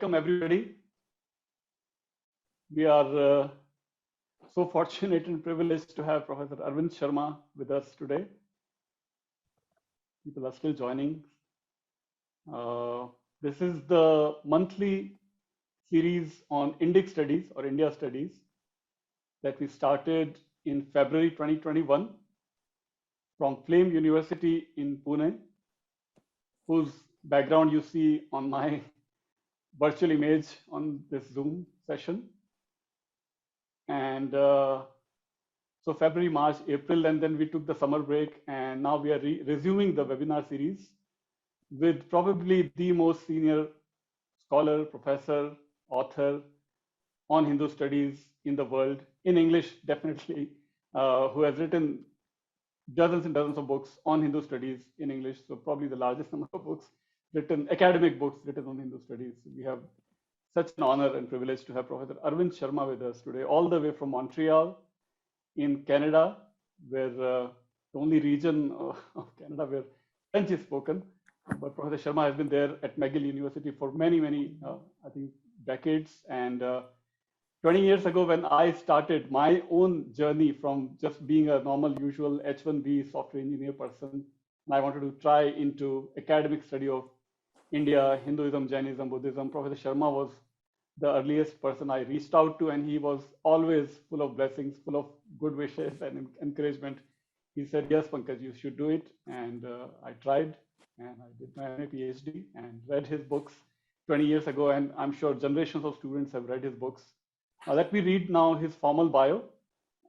welcome everybody. We are so fortunate and privileged to have Professor Arvind Sharma with us today. People are still joining. This is the monthly series on Indic studies or India studies that we started in February 2021 from Flame University in Pune, whose background you see on my virtual image on this Zoom session. And so February, March, April, and then we took the summer break, and now we are resuming the webinar series with probably the most senior scholar, professor, author on Hindu studies in the world, in English definitely, who has written dozens and dozens of books on Hindu studies in English. So probably the largest number of books written, academic books written on Hindu studies. We have such an honor and privilege to have Professor Arvind Sharma with us today, all the way from Montreal in Canada, where the only region of Canada where French is spoken. But Professor Sharma has been there at McGill University for many, I think, decades. And 20 years ago, when I started my own journey from just being a normal, usual H1B software engineer person, and I wanted to try into academic study of India, Hinduism, Jainism, Buddhism, Professor Sharma was the earliest person I reached out to, and he was always full of blessings, full of good wishes and encouragement. He said, yes, Pankaj, you should do it. And I tried, and I did my PhD and read his books 20 years ago, and I'm sure generations of students have read his books. Let me read now his formal bio.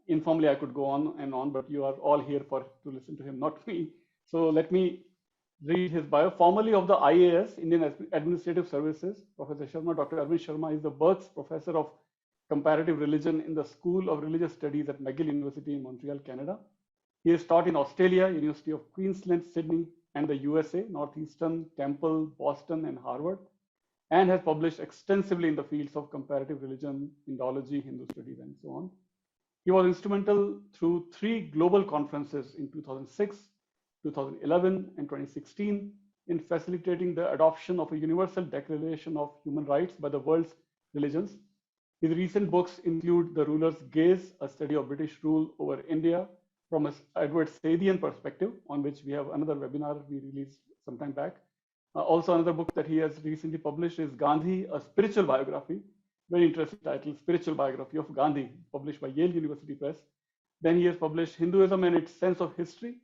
Informally, I could go on and on, but you are all here to listen to him, not me. So let me read his bio. Formerly of the IAS, Indian Administrative Services, Professor Sharma, Dr. Arvind Sharma is the Birks Professor of Comparative Religion in the School of Religious Studies at McGill University in Montreal, Canada. He has taught in Australia, University of Queensland, Sydney, and the USA, Northeastern, Temple, Boston, and Harvard, and has published extensively in the fields of comparative religion, Indology, Hindu studies, and so on. He was instrumental through 3 global conferences in 2006, 2011, and 2016 in facilitating the adoption of a universal declaration of human rights by the world's religions. His recent books include The Ruler's Gaze, a study of British rule over India from an Edward Saidian perspective, on which we have another webinar we released some time back. Also, another book that he has recently published is Gandhi, a Spiritual Biography. Very interesting title, Spiritual Biography of Gandhi, published by Yale University Press. Then he has published Hinduism and its Sense of History.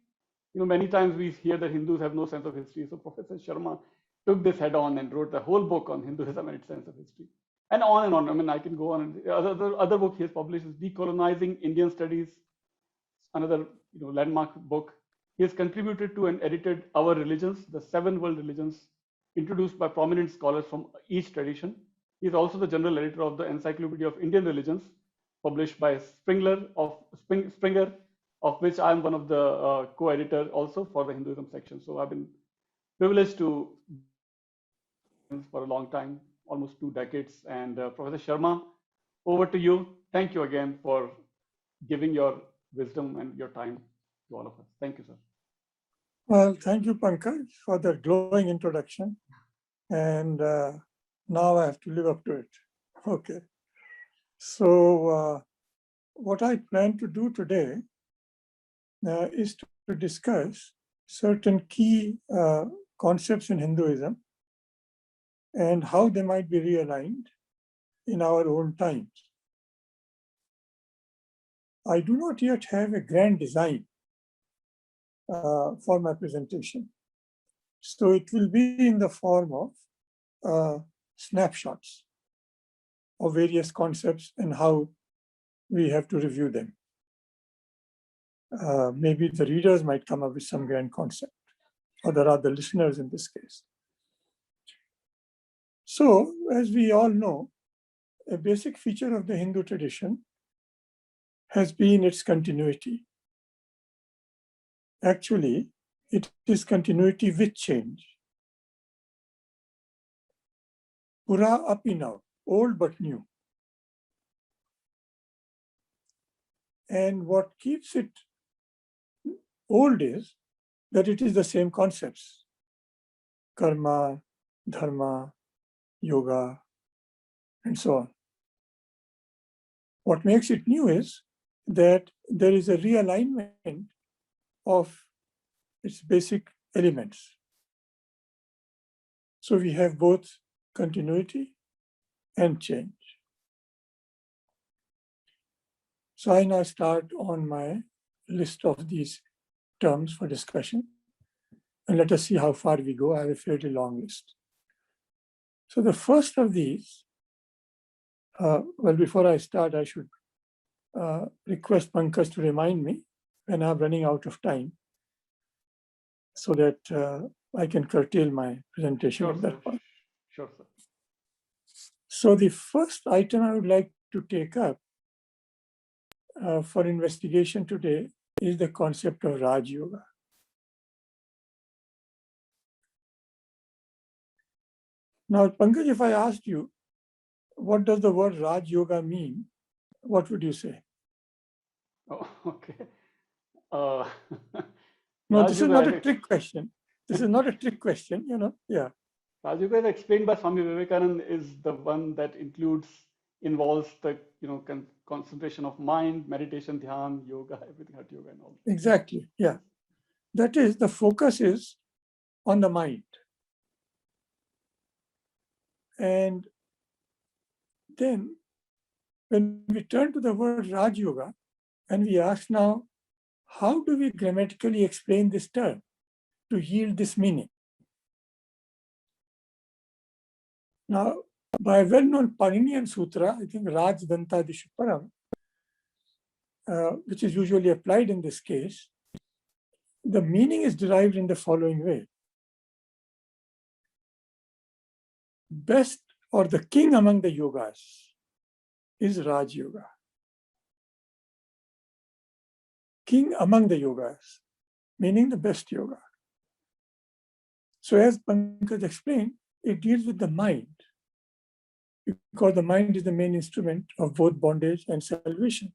You know, many times we hear that Hindus have no sense of history. So Professor Sharma took this head on and wrote a whole book on Hinduism and its sense of history. And on and on. I mean, I can go on. Other book he has published is Decolonizing Indian Studies, another landmark book. He has contributed to and edited Our Religions, the 7 world religions introduced by prominent scholars from each tradition. He is also the general editor of the Encyclopedia of Indian Religions, published by Springer, of which I am one of the co-editor also for the Hinduism section. So I've been privileged to for a long time, almost 2 decades. And Professor Sharma, over to you. Thank you again for giving your wisdom and your time to all of us. Thank you, sir. Well, thank you, Pankaj, for that glowing introduction. And now I have to live up to it. Okay. So what I plan to do today is to discuss certain key concepts in Hinduism and how they might be realigned in our own times. I do not yet have a grand design for my presentation. So it will be in the form of snapshots of various concepts and how we have to review them. Maybe the readers might come up with some grand concept, or there are the listeners in this case. So, as we all know, a basic feature of the Hindu tradition has been its continuity. Actually, it is continuity with change. Pura apinav, old but new. And what keeps it old is that it is the same concepts: karma, dharma, yoga, and so on. What makes it new is that there is a realignment of its basic elements. So we have both continuity and change. So I now start on my list of these terms for discussion. And let us see how far we go. I have a fairly long list. So the first of these, well, before I start, I should request Pankaj to remind me when I'm running out of time so that I can curtail my presentation at that point. Sure, sir. So the first item I would like to take up for investigation today is the concept of Raj Yoga. Now, Pankaj, if I asked you, what does the word Raj Yoga mean? What would you say? Oh, okay. No, Raj this is Yoga, not a trick question. This is not a trick question, Yeah. Raj Yoga, as explained by Swami Vivekananda, is the one that involves the concentration of mind, meditation, dhyan, yoga, everything, Hatha yoga, and all. Exactly. Yeah. That is, the focus is on the mind. And then when we turn to the word Raj Yoga and we ask now, how do we grammatically explain this term to yield this meaning? Now, by a well-known Paninian Sutra, I think Raj Danta Dishuparam, which is usually applied in this case, the meaning is derived in the following way. Best or the king among the yogas is Raj Yoga. King among the yogas, meaning the best yoga. So as Pankaj explained, it deals with the mind, because the mind is the main instrument of both bondage and salvation.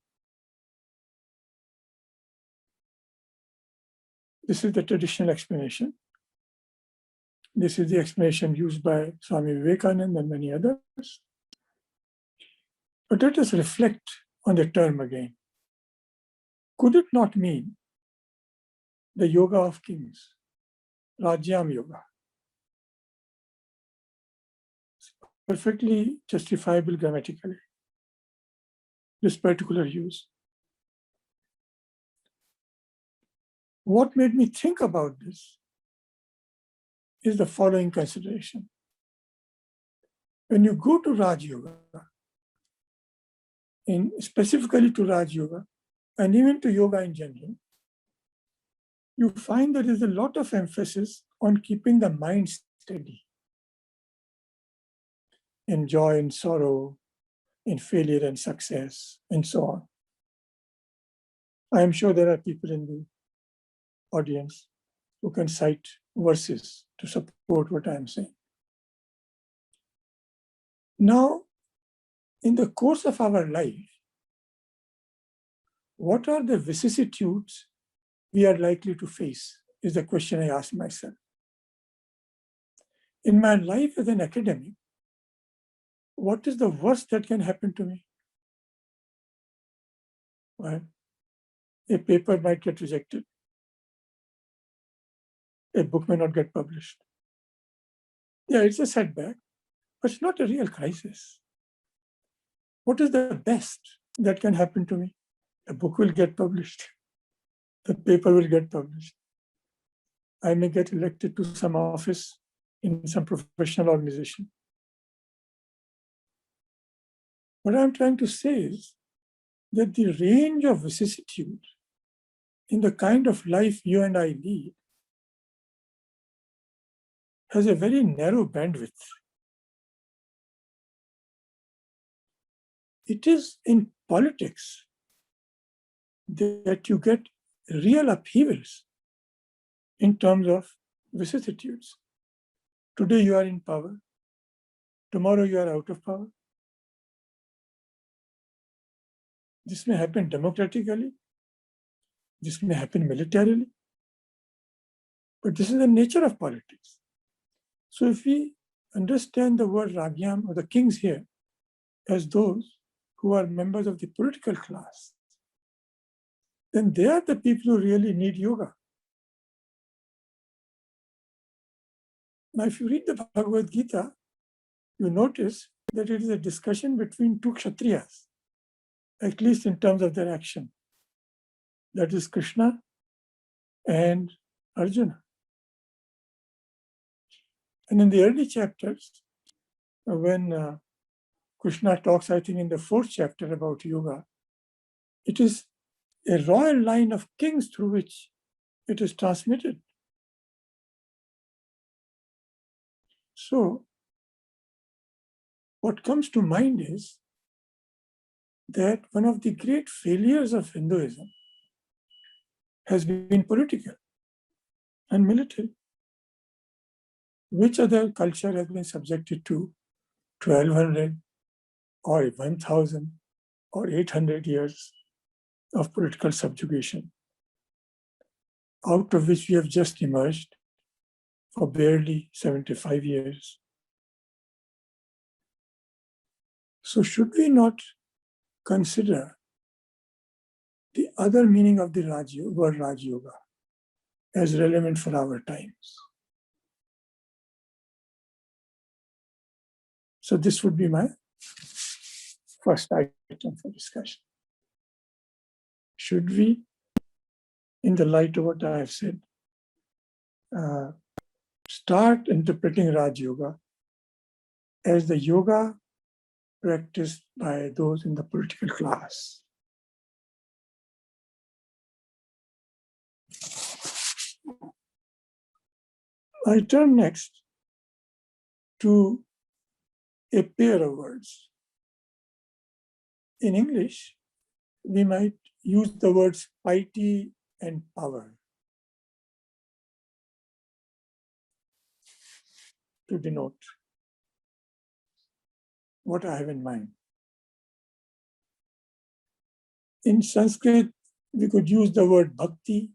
This is the traditional explanation. This is the explanation used by Swami Vivekananda and many others. But let us reflect on the term again. Could it not mean the yoga of kings, Rajyam Yoga? It's perfectly justifiable grammatically, this particular use. What made me think about this is the following consideration. When you go to Raj Yoga, specifically to Raj Yoga, and even to yoga in general, you find there is a lot of emphasis on keeping the mind steady in joy and sorrow, in failure and success, and so on. I am sure there are people in the audience who can cite verses to support what I am saying. Now, in the course of our life, what are the vicissitudes we are likely to face is the question I ask myself. In my life as an academic, what is the worst that can happen to me? Well, a paper might get rejected. A book may not get published. Yeah, it's a setback, but it's not a real crisis. What is the best that can happen to me? A book will get published. The paper will get published. I may get elected to some office in some professional organization. What I'm trying to say is that the range of vicissitude in the kind of life you and I lead has a very narrow bandwidth. It is in politics that you get real upheavals in terms of vicissitudes. Today you are in power. Tomorrow you are out of power. This may happen democratically. This may happen militarily. But this is the nature of politics. So if we understand the word Ragyam or the kings here as those who are members of the political class, then they are the people who really need yoga. Now, if you read the Bhagavad Gita, you notice that it is a discussion between two Kshatriyas, at least in terms of their action. That is Krishna and Arjuna. And in the early chapters, when Krishna talks, I think in the 4th chapter about yoga, it is a royal line of kings through which it is transmitted. So, what comes to mind is that one of the great failures of Hinduism has been political and military. Which other culture has been subjected to 1200 or 1000 or 800 years of political subjugation, out of which we have just emerged for barely 75 years? So should we not consider the other meaning of the word Raj Yoga as relevant for our times? So this would be my first item for discussion. Should we, in the light of what I have said, start interpreting Raj Yoga as the yoga practiced by those in the political class? I turn next to a pair of words. In English, we might use the words piety and power to denote what I have in mind. In Sanskrit, we could use the word bhakti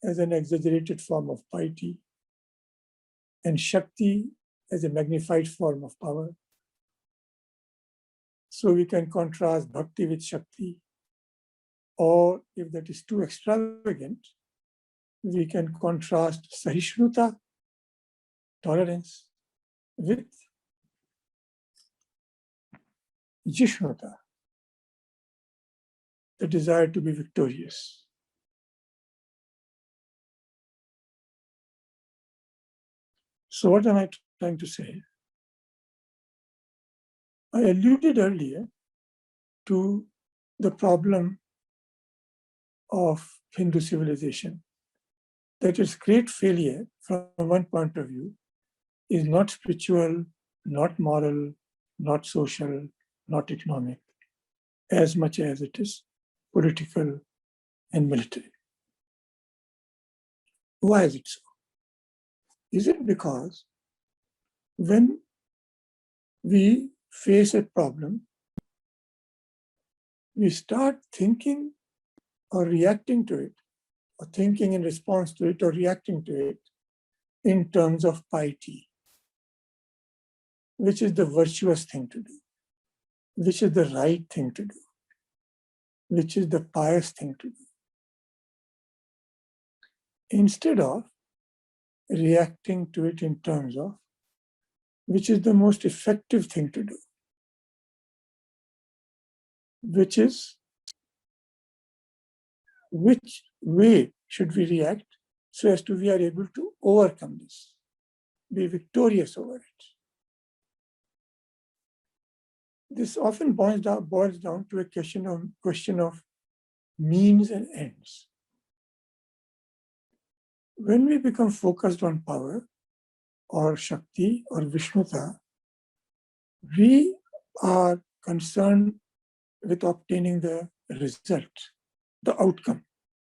as an exaggerated form of piety, and Shakti as a magnified form of power. So we can contrast bhakti with Shakti, or if that is too extravagant, we can contrast Sahishnuta, tolerance, with Jishnuta, the desire to be victorious. So what am I trying to say? I alluded earlier to the problem of Hindu civilization, that its great failure from one point of view is not spiritual, not moral, not social, not economic, as much as it is political and military. Why is it so? Is it because when we face a problem, we start thinking or reacting to it, or thinking in response to it or reacting to it in terms of piety, which is the virtuous thing to do, which is the right thing to do, which is the pious thing to do, instead of reacting to it in terms of which is the most effective thing to do, which is which way should we react so as to we are able to overcome this, be victorious over it. This often boils down to a question of means and ends. When we become focused on power or Shakti or Vishnuta, we are concerned with obtaining the result, the outcome,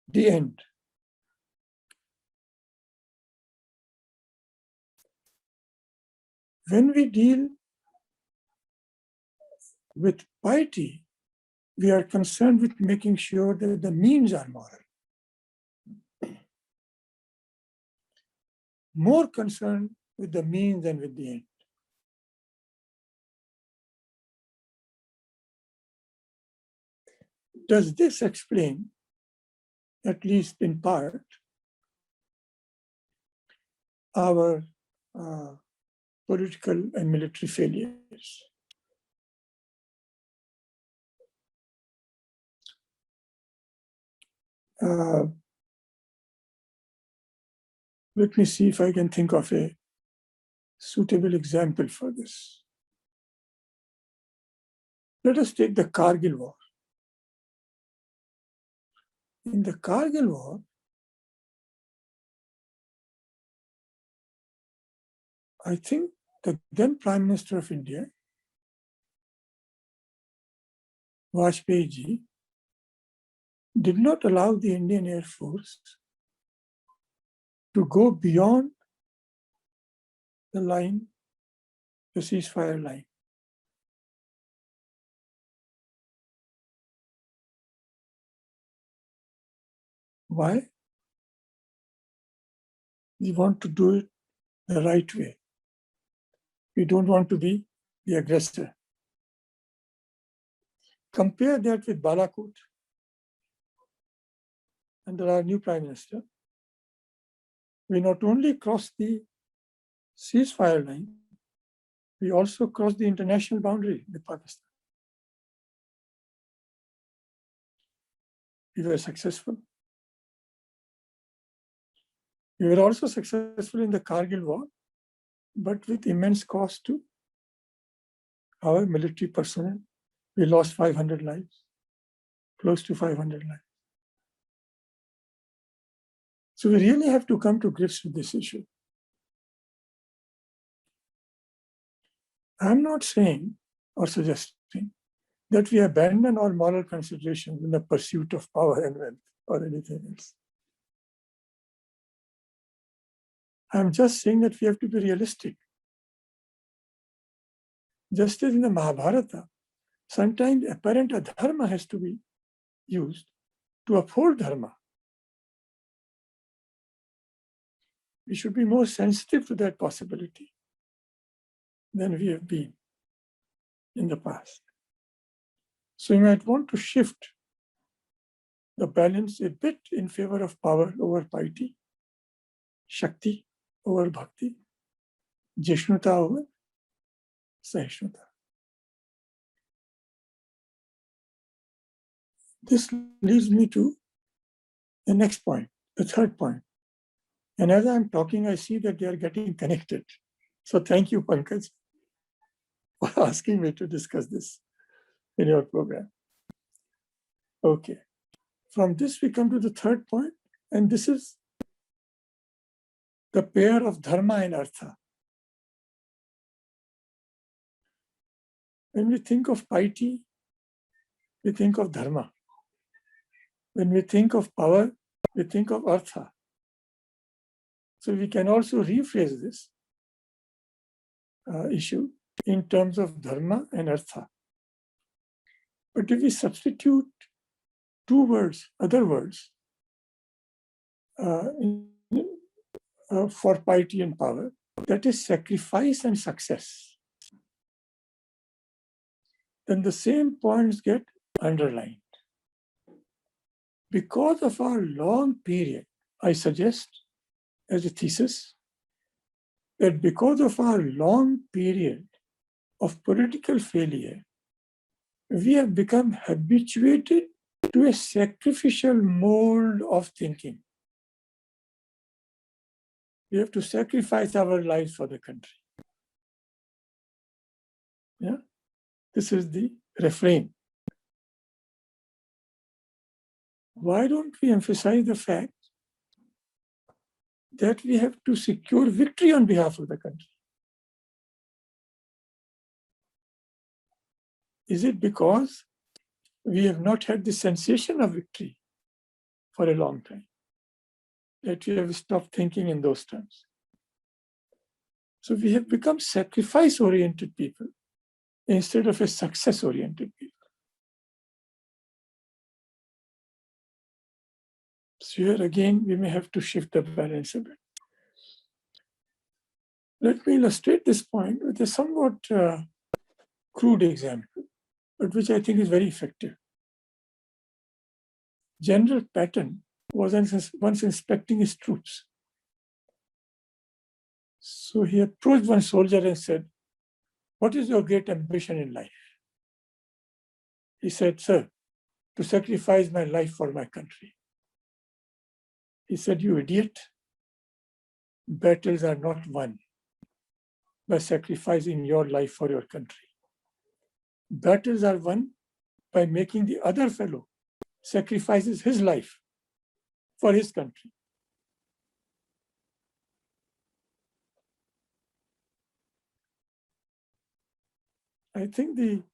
the end. When we deal with piety, we are concerned with making sure that the means are moral. More concerned with the means than with the end. does this explain, at least in part, our political and military failures? Let me see if I can think of a suitable example for this. Let us take the Kargil War. In the Kargil War, I think the then Prime Minister of India, Vajpayee ji, did not allow the Indian Air Force to go beyond the line, the ceasefire line. Why? We want to do it the right way. We don't want to be the aggressor. Compare that with Balakot under our new Prime Minister. We not only crossed the ceasefire line, we also crossed the international boundary with Pakistan. We were successful. We were also successful in the Kargil War, but with immense cost to our military personnel. We lost 500 lives, close to 500 lives. So we really have to come to grips with this issue. I'm not saying or suggesting that we abandon all moral considerations in the pursuit of power and wealth or anything else. I'm just saying that we have to be realistic. Just as in the Mahabharata, sometimes apparent adharma has to be used to uphold dharma. We should be more sensitive to that possibility than we have been in the past. So you might want to shift the balance a bit in favor of power over piety, Shakti over Bhakti, Jishnuta over Sahishnata. This leads me to the next point, the third point. And as I'm talking, I see that they are getting connected. So thank you, Pankaj, for asking me to discuss this in your program. Okay. From this, we come to the third point, and this is the pair of dharma and artha. When we think of piety, we think of dharma. When we think of power, we think of artha. So we can also rephrase this issue in terms of dharma and artha. But if we substitute two words, other words, for piety and power, that is sacrifice and success, then the same points get underlined. Because of our long period, I suggest as a thesis that because of our long period of political failure, we have become habituated to a sacrificial mold of thinking. We have to sacrifice our lives for the country. Yeah, this is the refrain. Why don't we emphasize the fact that we have to secure victory on behalf of the country? Is it because we have not had the sensation of victory for a long time that we have stopped thinking in those terms? So we have become sacrifice-oriented people instead of a success-oriented people. So here again, we may have to shift the balance a bit. Let me illustrate this point with a somewhat crude example, but which I think is very effective. General Patton was once inspecting his troops. So he approached one soldier and said, "What is your great ambition in life?" He said, "Sir, to sacrifice my life for my country." He said, "You idiot. Battles are not won by sacrificing your life for your country. Battles are won by making the other fellow sacrifices his life for his country." I think the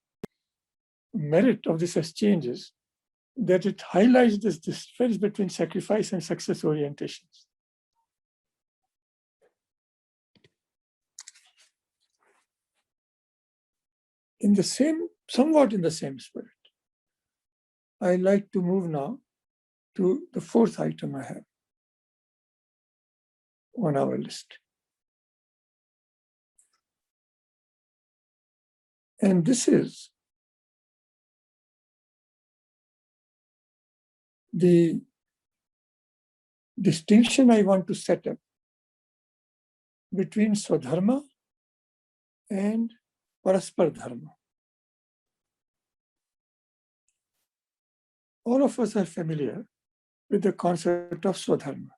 merit of this exchange is that it highlights this difference between sacrifice and success orientations. Somewhat in the same spirit, I like to move now to the fourth item I have on our list. And this is the distinction I want to set up between Swadharma and Paraspar Dharma. All of us are familiar with the concept of Swadharma.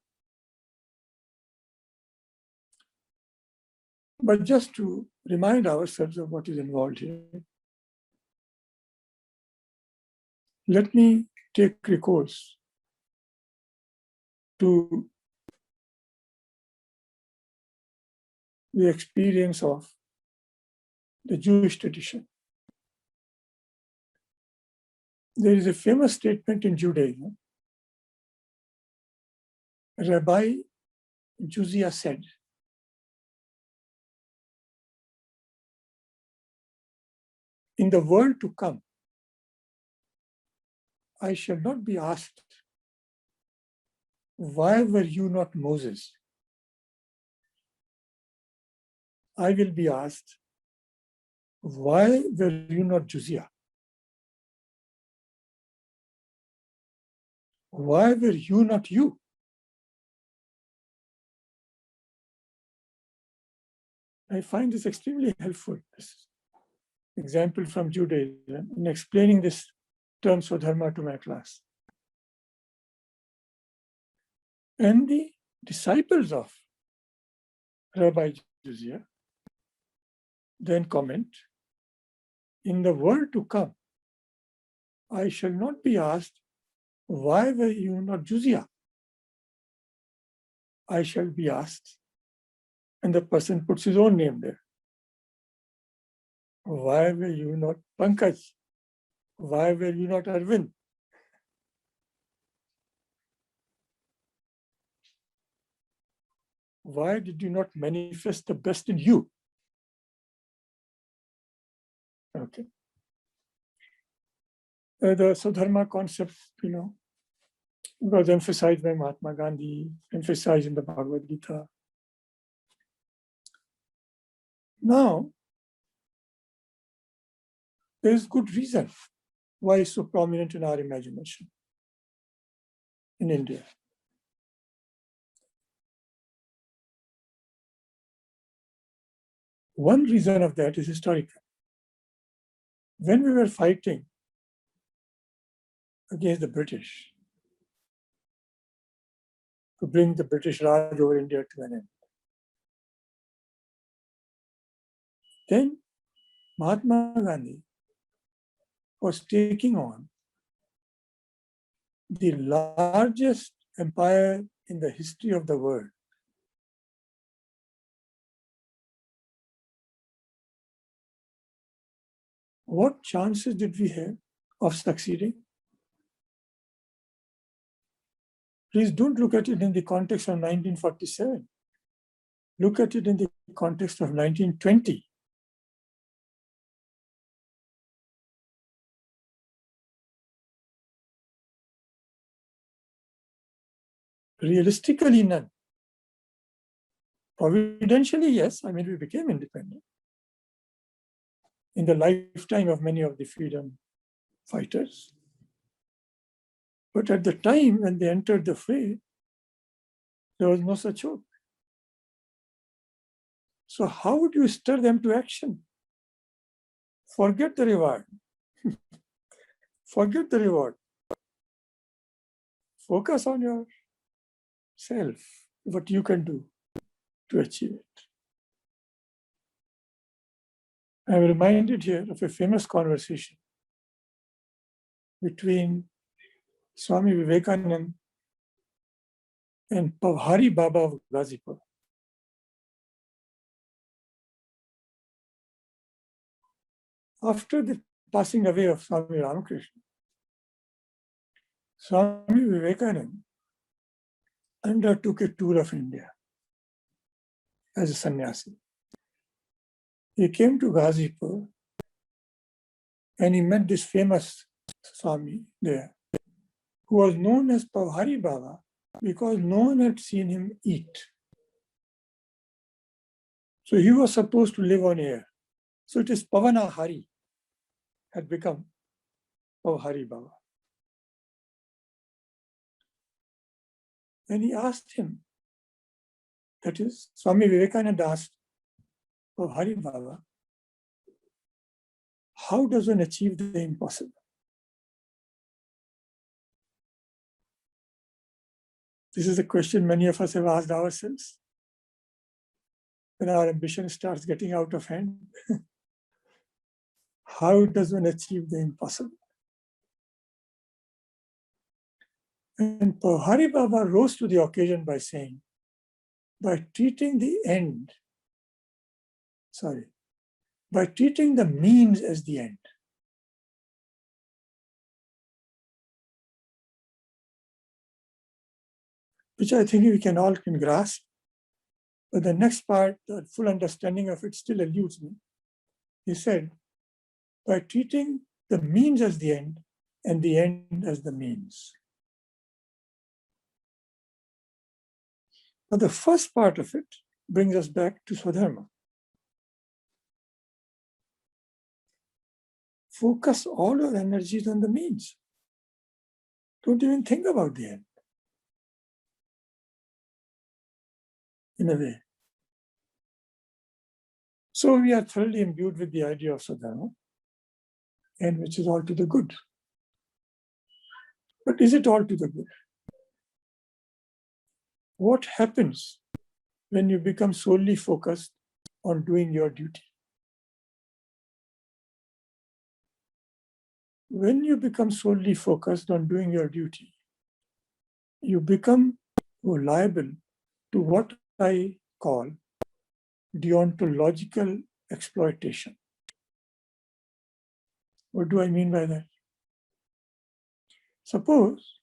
But just to remind ourselves of what is involved here, let me take recourse to the experience of the Jewish tradition. There is a famous statement in Judaism. Rabbi Juzia said, "In the world to come, I shall not be asked, 'Why were you not Moses?' I will be asked, 'Why were you not Juzia? Why were you not you?'" I find this extremely helpful, this example from Judaism, in explaining this term Swadharma to my class. And the disciples of Rabbi Juzia then comment, "In the world to come, I shall not be asked, 'Why were you not Juzia?' I shall be asked," and the person puts his own name there, "Why were you not Pankaj? Why were you not Arvind?" Why did you not manifest the best in you? Okay. The Swadharma concept, was emphasized by Mahatma Gandhi, emphasized in the Bhagavad Gita. Now, there is good reason why it's so prominent in our imagination in India. One reason of that is historical. When we were fighting against the British to bring the British Raj over India to an end, then Mahatma Gandhi was taking on the largest empire in the history of the world. What chances did we have of succeeding? Please don't look at it in the context of 1947. Look at it in the context of 1920. Realistically, none. Providentially, yes. We became independent in the lifetime of many of the freedom fighters. But at the time when they entered the fray, there was no such hope. So how would you stir them to action? Forget the reward. Forget the reward. Focus on yourself, what you can do to achieve it. I'm reminded here of a famous conversation between Swami Vivekananda and Pavari Baba of Ghazipur. After the passing away of Swami Ramakrishna, Swami Vivekananda undertook a tour of India as a sannyasi. He came to Ghazipur and he met this famous Swami there, who was known as Pavari Baba because no one had seen him eat. So he was supposed to live on air. So it is Pavana Hari had become Pavari Baba. And he asked him, that is, Swami Vivekananda asked Pavari Baba, how does one achieve the impossible? This is a question many of us have asked ourselves when our ambition starts getting out of hand. How does one achieve the impossible? And Pavari Baba rose to the occasion by saying, by treating the means as the end. Which I think we can all grasp. But the next part, the full understanding of it still eludes me. He said, by treating the means as the end and the end as the means. Now the first part of it brings us back to Swadharma. Focus all your energies on the means. Don't even think about the end. In a way. So we are thoroughly imbued with the idea of Swadharma, and which is all to the good. But is it all to the good? What happens when you become solely focused on doing your duty? When you become solely focused on doing your duty, you become liable to what I call deontological exploitation. What do I mean by that? Suppose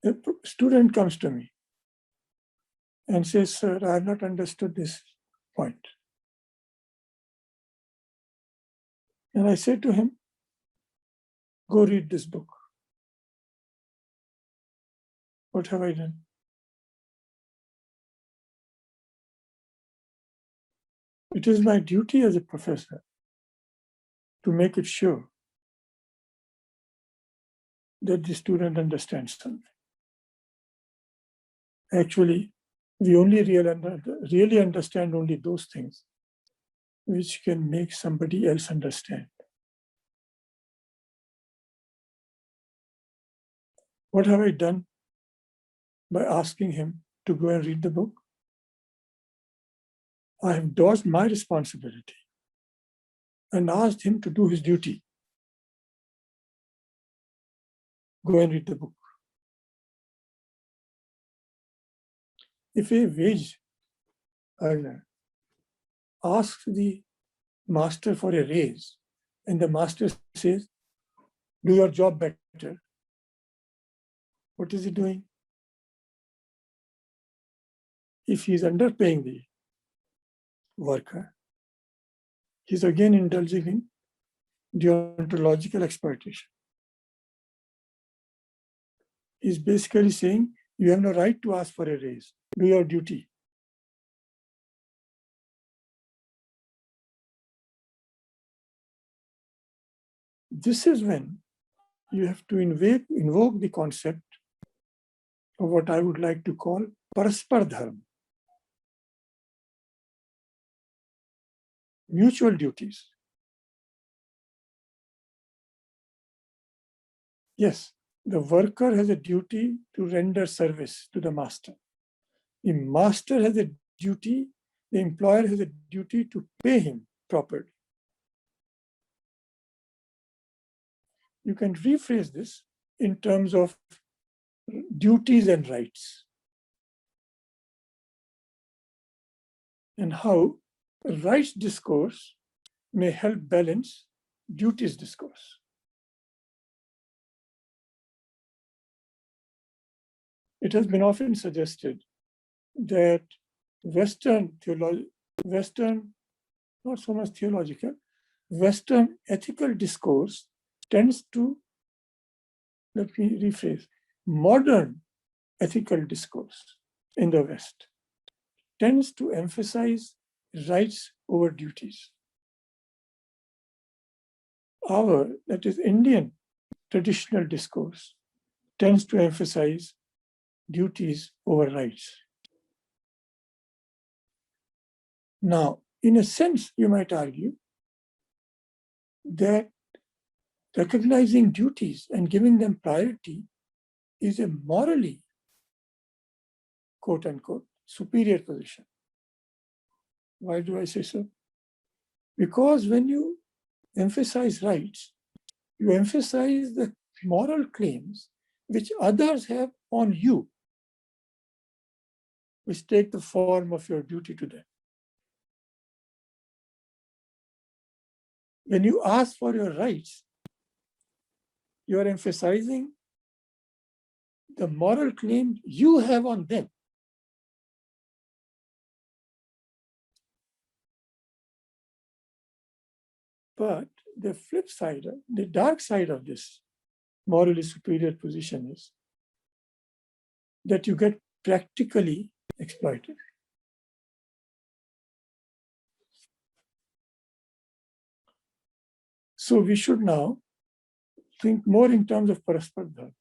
a student comes to me and says, sir, I have not understood this point. And I say to him, go read this book. What have I done? It is my duty as a professor to make it sure that the student understands something. Actually, we only really understand only those things which can make somebody else understand. What have I done by asking him to go and read the book? I have dodged my responsibility and asked him to do his duty. Go and read the book. If a wage earner asks the master for a raise and the master says, do your job better, what is he doing? If he is underpaying the worker, he's again indulging in deontological exploitation. He's basically saying, you have no right to ask for a raise. Do your duty. This is when you have to invoke the concept of what I would like to call Paraspar Dharma, mutual duties. Yes, the worker has a duty to render service to the master. The master has a duty, the employer has a duty to pay him properly. You can rephrase this in terms of duties and rights, and how rights discourse may help balance duties discourse. It has been often suggested that Western, not so much theological, Western ethical discourse tends to, let me rephrase, modern ethical discourse in the West tends to emphasize rights over duties. Our, that is Indian traditional discourse, tends to emphasize duties over rights. Now, in a sense, you might argue that recognizing duties and giving them priority is a morally, quote unquote, superior position. Why do I say so? Because when you emphasize rights, you emphasize the moral claims which others have on you, which take the form of your duty to them. When you ask for your rights, you are emphasizing the moral claim you have on them. But the flip side, the dark side of this morally superior position is that you get practically exploited. So we should now think more in terms of Paraspar Dharma.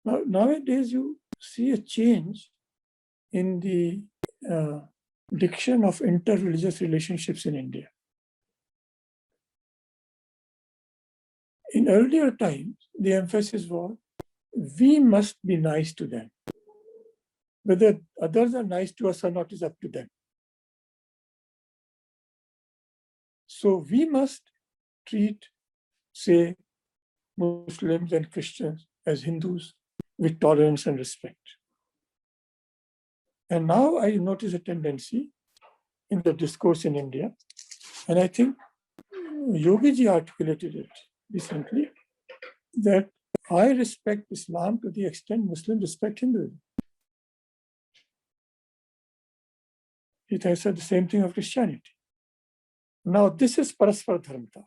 Now, nowadays, you see a change in the diction of inter-religious relationships in India. In earlier times, the emphasis was, we must be nice to them. Whether others are nice to us or not is up to them. So we must treat, say, Muslims and Christians as Hindus with tolerance and respect. And now I notice a tendency in the discourse in India, and I think Yogiji articulated it recently, that I respect Islam to the extent Muslims respect Hinduism. He said the same thing of Christianity. Now this is Paraspar Dharmata.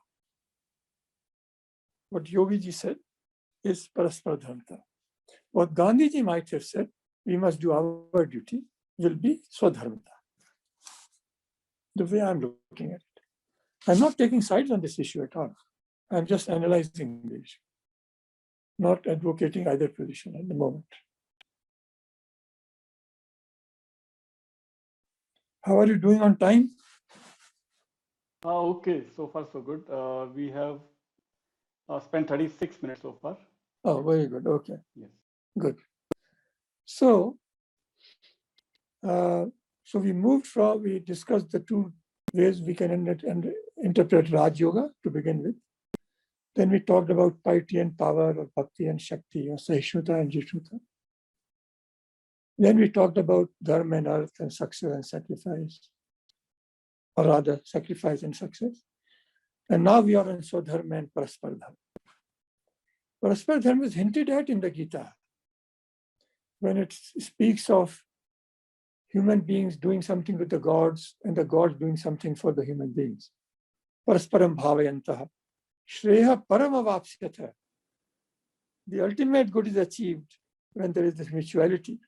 What Yogiji said is Paraspar Dharmata. What Gandhiji might have said, we must do our duty, will be Swadharmata. The way I'm looking at it. I'm not taking sides on this issue at all. I'm just analyzing the issue, not advocating either position at the moment. How are you doing on time? Okay, so far so good. We have spent 36 minutes so far. Oh, very good. Okay. Yes. Good. So we discussed the two ways we can interpret Raj Yoga to begin with. Then we talked about piety and power, or bhakti and shakti, or sahishnutta and jishnuta. Then we talked about dharma and earth and success and sacrifice, or rather sacrifice and success. And now we are on Swadharma and Paraspar Dharma. Paraspar Dharma is hinted at in the Gita when it speaks of human beings doing something with the gods and the gods doing something for the human beings. Parasparam bhavayantaha. Shreya paramavapsyatha. The ultimate good is achieved when there is this mutuality.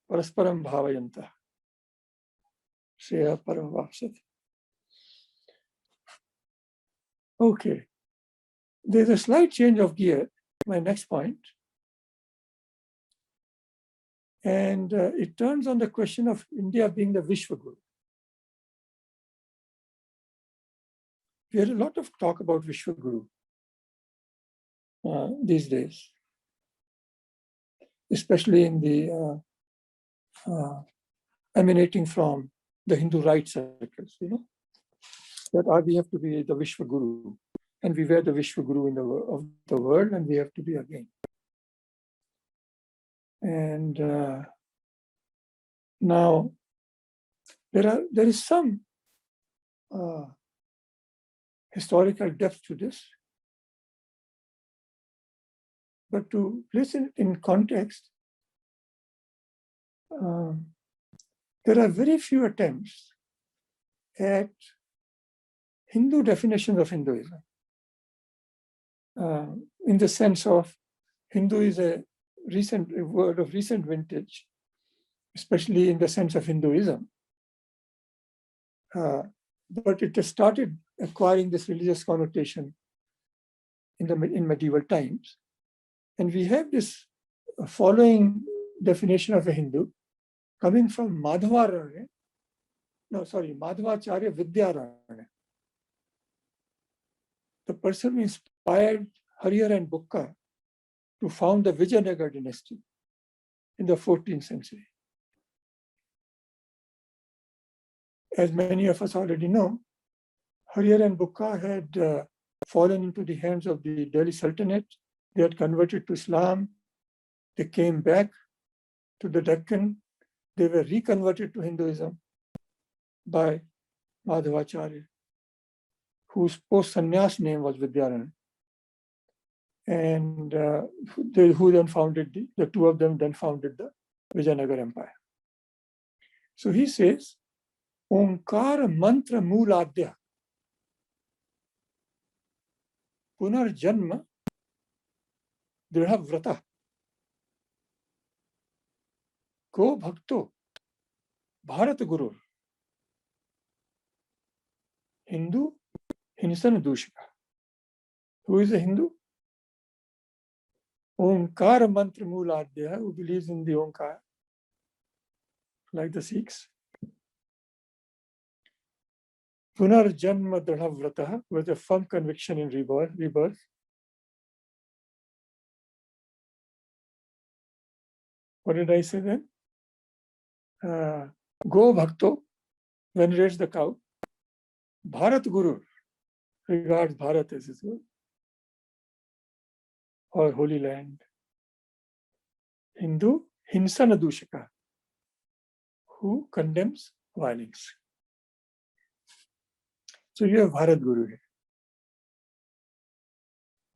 Parasparam bhavayantaha. Shreya paramavapsyatha. Okay. There's a slight change of gear, my next point. And it turns on the question of India being the Vishwaguru. We had a lot of talk about Vishwaguru these days, especially in the emanating from the Hindu right circles, that we have to be the Vishwaguru, and we were the Vishwaguru of the world, and we have to be again. And now there is some historical depth to this, but to place it in context, there are very few attempts at Hindu definitions of Hinduism, in the sense of Hindu is a word of recent vintage, especially in the sense of Hinduism. But it has started acquiring this religious connotation in medieval times. And we have this following definition of a Hindu coming from Madhvacharya Vidyaranya, the person who inspired Hariharan Bukka to found the Vijayanagar dynasty in the 14th century. As many of us already know, Hariharan Bukka had fallen into the hands of the Delhi Sultanate. They had converted to Islam. They came back to the Deccan. They were reconverted to Hinduism by Madhvacharya, whose post-sannyas name was Vidyaranya. And who then founded, the two of them then founded the Vijayanagar Empire. So he says, Omkar mantra mooladya punar janma dridha vrata ko bhakto bharat guru Hindu hinsan dushika. Who is a Hindu? Omkar mantra mooladya, who believes in the Omkar, like the Sikhs. Punar janma dridha vrata, with a firm conviction in rebirth. What did I say then? Go bhakto, venerates the cow. Bharat Guru, regards Bharat as his guru, or Holy Land. Hindu hinsana dushika, who condemns violence. So you have Bharat Guru here.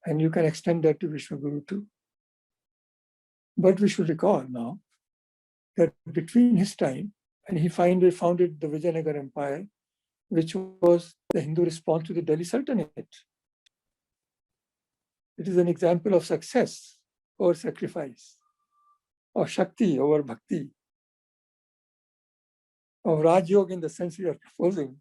And you can extend that to Vishwaguru too. But we should recall now that between his time and he founded the Vijayanagar Empire, which was the Hindu response to the Delhi Sultanate. It is an example of success over sacrifice, of Shakti over Bhakti, of Raj Yoga in the sense we are proposing.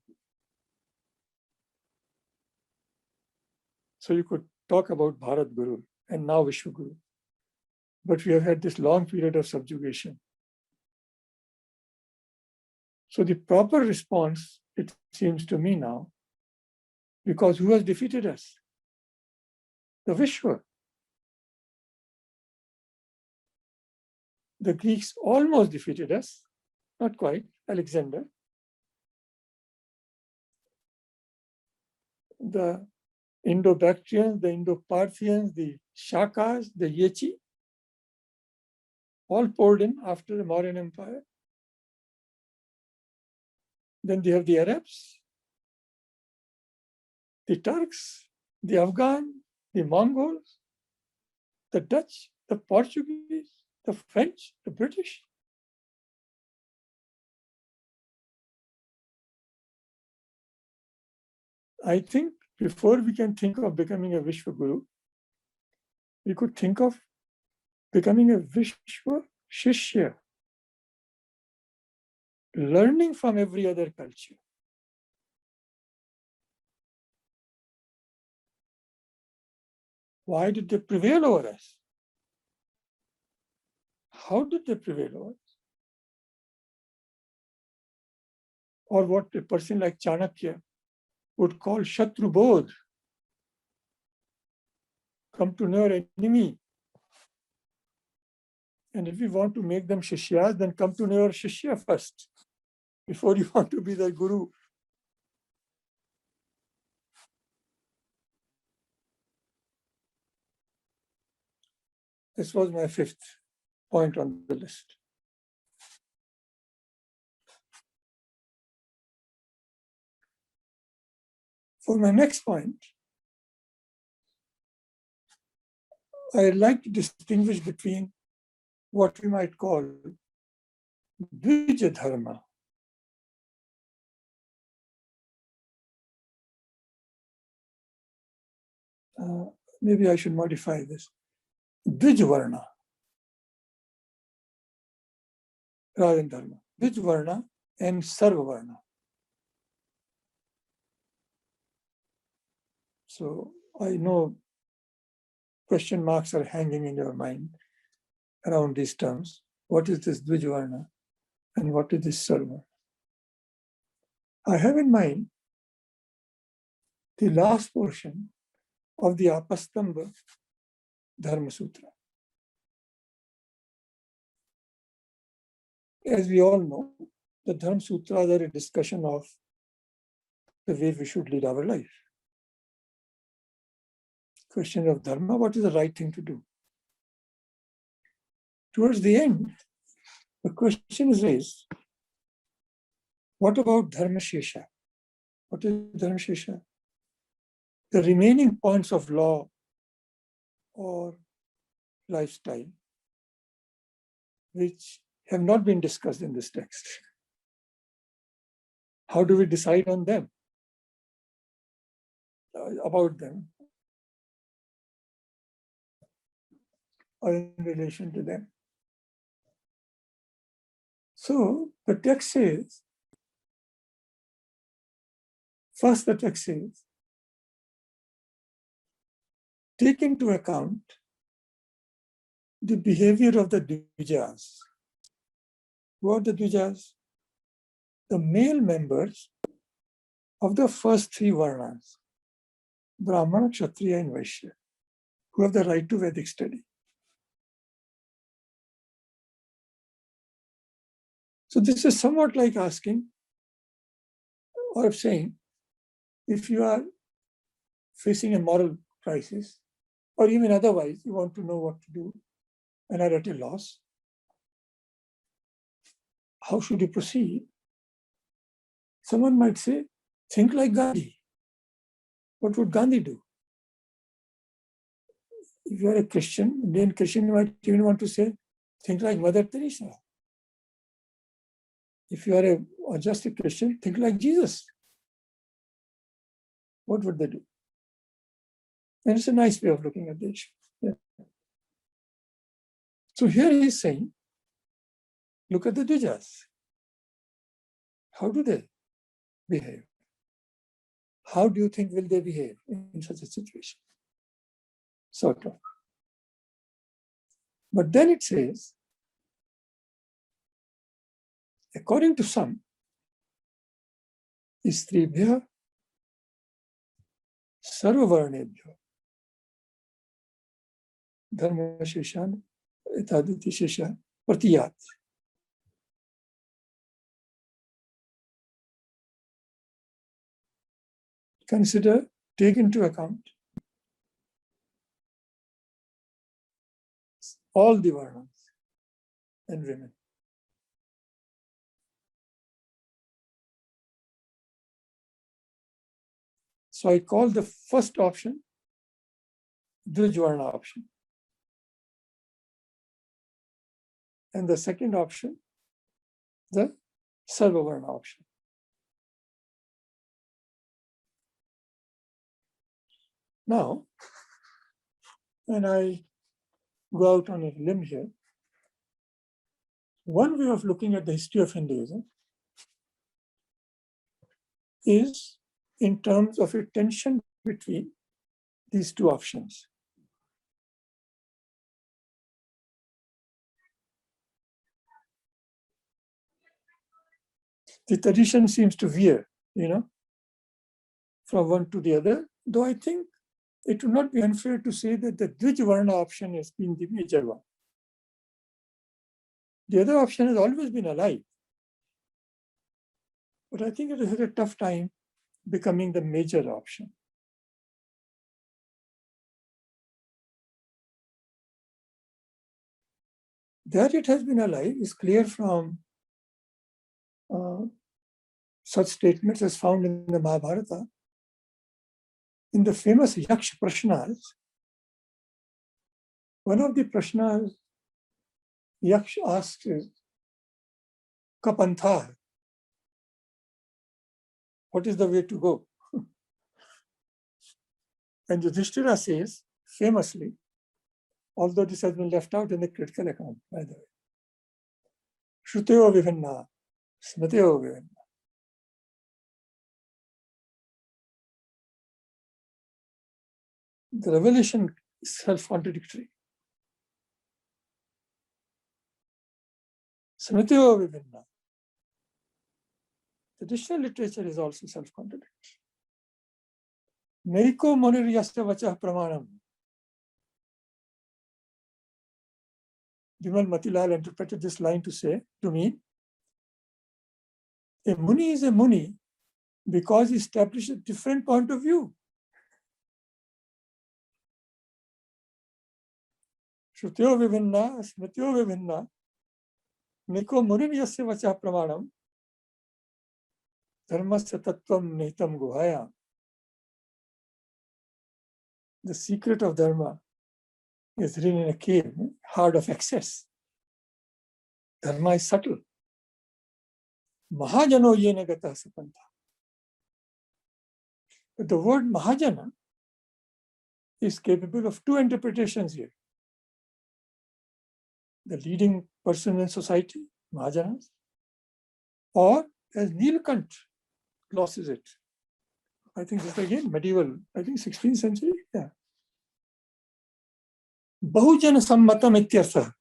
So you could talk about Bharat Guru and now Vishwaguru. But we have had this long period of subjugation. So the proper response, it seems to me now, because who has defeated us? The Vishwa. The Greeks almost defeated us, not quite, Alexander. The Indo-Bactrians, the Indo-Parthians, the Shakas, the Yechi, all poured in after the Mauryan Empire. Then they have the Arabs, the Turks, the Afghans, the Mongols, the Dutch, the Portuguese, the French, the British. I think before we can think of becoming a Vishwaguru, we could think of becoming a Vishwa Shishya, learning from every other culture. Why did they prevail over us? How did they prevail over us? Or what a person like Chanakya would call Shatru Bodh. Come to know your enemy. And if you want to make them Shishyas, then come to know your Shishya first, before you want to be their Guru. This was my fifth point on the list. For my next point, I'd like to distinguish between what we might call Dvija Dharma. Maybe I should modify this. Dvijvarna rather than Dharma. Dvijvarna and Sarvavarna. So I know question marks are hanging in your mind around these terms. What is this Dvijvarna and what is this Sarva? I have in mind the last portion of the Apastamba Dharmasutra. As we all know, the Dharmasutra are a discussion of the way we should lead our life. Question of Dharma, what is the right thing to do? Towards the end, the question is raised, what about Dharmashesha? What is Dharmashesha? The remaining points of law or lifestyle which have not been discussed in this text. How do we decide on them? About them? Or in relation to them? So the text says, first the text says, take into account the behavior of the Dvijas. Who are the Dvijas? The male members of the first three Varnas, Brahmana, Kshatriya, and Vaishya, who have the right to Vedic study. So this is somewhat like asking or saying, if you are facing a moral crisis, or even otherwise, you want to know what to do and are at a loss, how should you proceed? Someone might say, think like Gandhi. What would Gandhi do? If you are a Christian, Indian Christian, you might even want to say, think like Mother Teresa. If you are or just a Christian, think like Jesus. What would they do? And it's a nice way of looking at the issue. Yeah. So here he is saying, look at the Dvijas. How do they behave? How do you think will they behave in such a situation? Sort of. But then it says, according to some, Istribhya Sarvavarnebhya Dharmasheshan Etaditi Shesha Pratiyat. Consider, take into account all the Varnas and women. So I call the first option Dvijvarna option. And the second option, the Sarvavarna option. Now, when I go out on a limb here, one way of looking at the history of Hinduism is in terms of a tension between these two options. the tradition seems to veer, from one to the other, though I think it would not be unfair to say that the Dvij-Varna option has been the major one. The other option has always been alive. But I think it has had a tough time becoming the major option. That it has been alive is clear from such statements as found in the Mahabharata. In the famous Yaksh Prashnas, one of the Prashnas Yaksh asks is, Kapantha, what is the way to go? And Yudhishthira says, famously, although this has been left out in the critical account, by the way, Shruteo Vivinna, Smateo Vivinna. The revelation is self-contradictory. Smateo Vivinna. Traditional literature is also self-contradictory. Naiko Munir Yasya Vachah Pramanam. Bimal Matilal interpreted this line to mean, a Muni is a Muni because he established a different point of view. Shrutyo Vivinna, Smatyo Vivinna, Niko Munir Yasya Vachah Pramanam, Dharmasya Tattvam Nihitam Guhaya. The secret of Dharma is hidden in a cave, hard of access. Dharma is subtle. Mahajano yena gata sapanta. But the word Mahajana is capable of two interpretations here. The leading person in society, Mahajanas, or as Nilkant glosses it. I think this is again medieval, I think 16th century, yeah. Bahujana sammatam ityartha.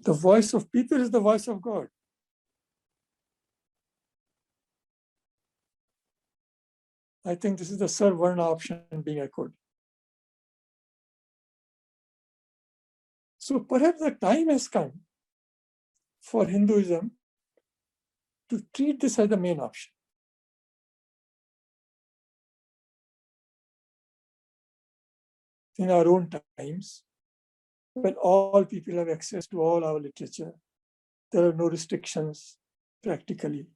The voice of people is the voice of God. I think this is the Sarvarna option being echoed. So perhaps the time has come for Hinduism to treat this as the main option. In our own times, when all people have access to all our literature, there are no restrictions practically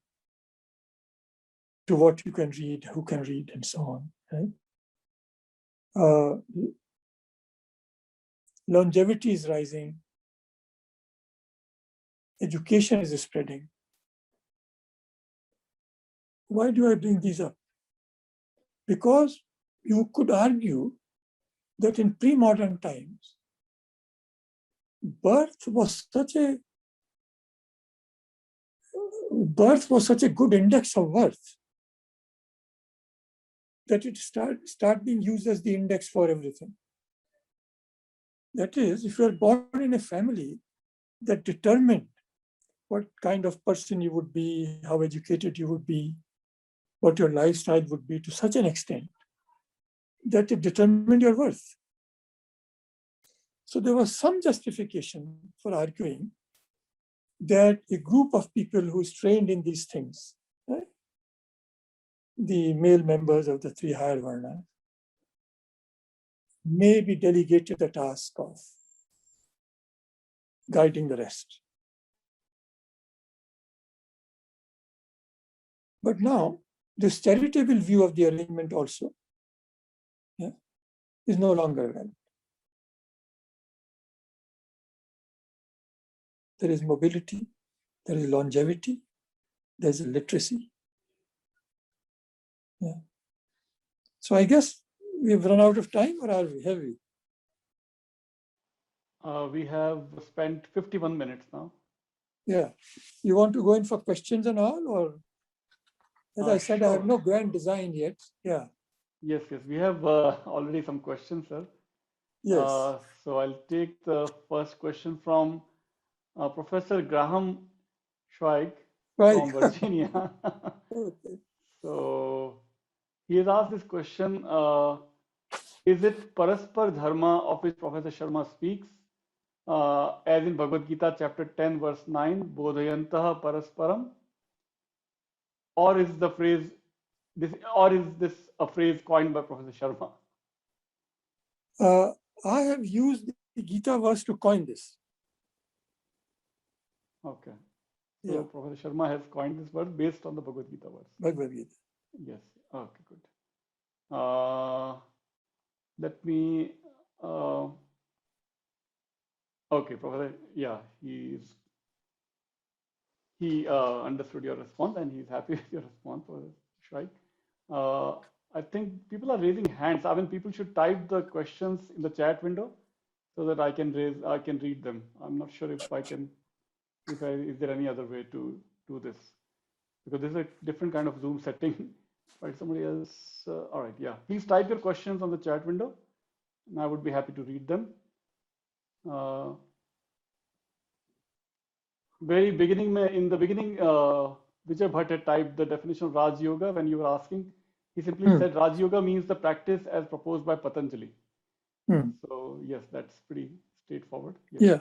to what you can read, who can read, and so on. Right? Longevity is rising. Education is spreading. Why do I bring these up? Because you could argue that in pre-modern times, birth was such a good index of worth that it start being used as the index for everything. That is, if you are born in a family that determined what kind of person you would be, how educated you would be, what your lifestyle would be to such an extent that it determined your worth. So there was some justification for arguing that a group of people who is trained in these things, right, the male members of the three higher varnas, may be delegated the task of guiding the rest. But now, this charitable view of the arrangement also is no longer valid. There is mobility, there is longevity, there is literacy. Yeah. So I guess we've run out of time, or have we? We have spent 51 minutes now. Yeah. You want to go in for questions and all, or as I said, sure. I have no grand design yet. Yeah. Yes. We have already some questions, sir. Yes. So I'll take the first question from Professor Graham Schweig Right. from Virginia. Okay. So he has asked this question, is it Paraspar Dharma of which Professor Sharma speaks, as in Bhagavad Gita chapter 10 verse 9, Bodhayantaha Parasparam, or is the phrase this, or is this a phrase coined by Professor Sharma? I have used the Gita verse to coin this. Okay. So Yeah, Professor Sharma has coined this verse based on the Bhagavad Gita verse. Bhagavad Gita. Yes. Okay, good. Let me. Okay, Professor. Yeah, he understood your response and he's happy with your response, Professor Schweig. I think people are raising hands. I mean, people should type the questions in the chat window so that I can read them. I'm not sure if I can, is there any other way to do this? Because this is a different kind of Zoom setting. Right, somebody else. All right, yeah. Please type your questions on the chat window, and I would be happy to read them. Very beginning, in the beginning, Vijay Bhatt had typed the definition of Raj Yoga when you were asking. He simply said Raj Yoga means the practice as proposed by Patanjali. So yes, that's pretty straightforward. Yes. Yeah,